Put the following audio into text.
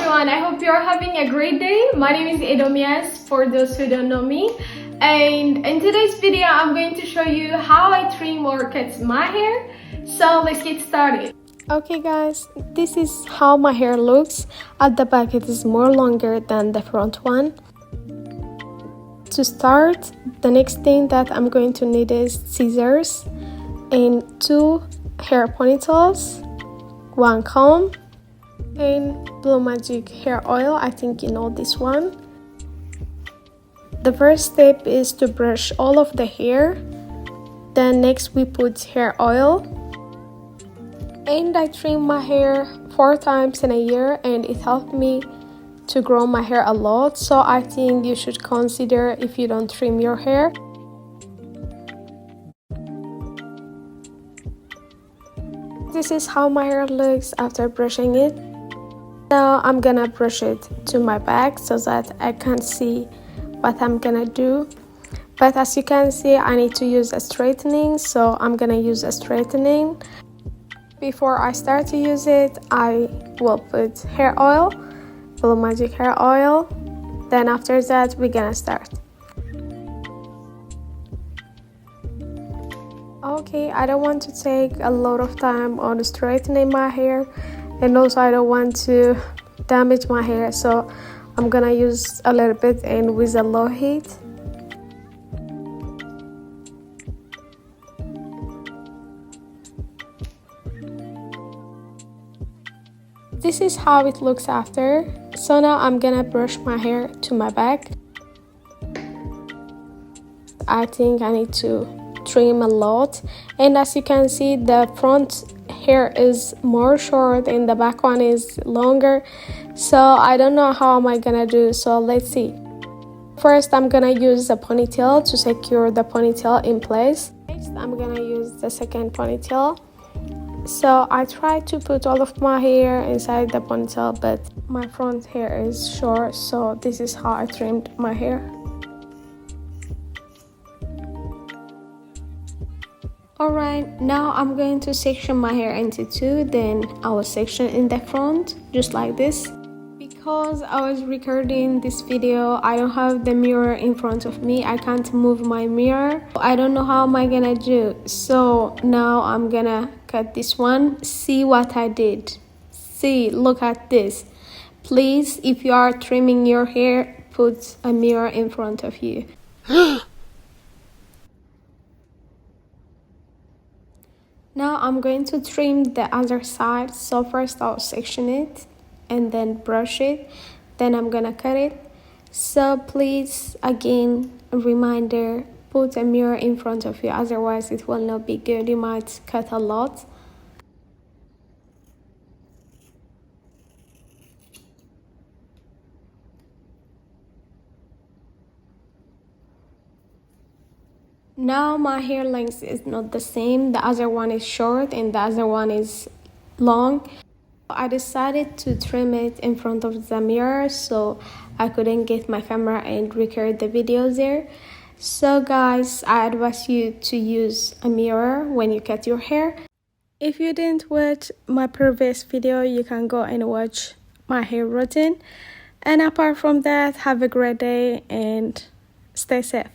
everyone, I hope you're having a great day. My name is Edomiyas for those who don't know me, and in today's video I'm going to show you how I trim or cut my hair. So let's get started. Okay guys, this is how my hair looks. At the back it is more longer than the front one. To start, the next thing that I'm going to need is scissors and 2 hair ponytails, 1 comb, and Blue Magic hair oil. I think you know this one. The first step is to brush all of the hair. Then next we put hair oil. And I trim my hair 4 times in a year, and it helped me to grow my hair a lot. So I think you should consider if you don't trim your hair. This is how my hair looks after brushing it. Now I'm gonna brush it to my back so that I can see what I'm gonna do. But as you can see, I need to use a straightening, so I'm gonna use a straightening. Before I start to use it, I will put hair oil, Blue Magic hair oil. Then after that, we're gonna start. Okay, I don't want to take a lot of time on straightening my hair, and also I don't want to damage my hair, so I'm gonna use a little bit and with a low heat. This is how it looks after. So now I'm gonna brush my hair to my back. I think I need to trim a lot, and as you can see, the front hair is more short and the back one is longer, so I don't know how am I gonna do, so let's see. First I'm gonna use a ponytail to secure the ponytail in place. Next I'm gonna use the second ponytail. So I try to put all of my hair inside the ponytail, but my front hair is short, so this is how I trimmed my hair. Alright, now I'm going to section my hair into 2, then I will section in the front, just like this. Because I was recording this video, I don't have the mirror in front of me, I can't move my mirror. I don't know how am I gonna do, so now I'm gonna cut this one. See what I did. See, look at this. Please, if you are trimming your hair, put a mirror in front of you. Now I'm going to trim the other side. So first I'll section it and then brush it, then I'm gonna cut it. So please, again, a reminder, put a mirror in front of you, otherwise it will not be good. You might cut a lot. Now my hair length is not the same. The other one is short and the other one is long. I decided to trim it in front of the mirror, so I couldn't get my camera and record the video there. So guys, I advise you to use a mirror when you cut your hair. If you didn't watch my previous video, you can go and watch my hair routine. And apart from that, have a great day and stay safe.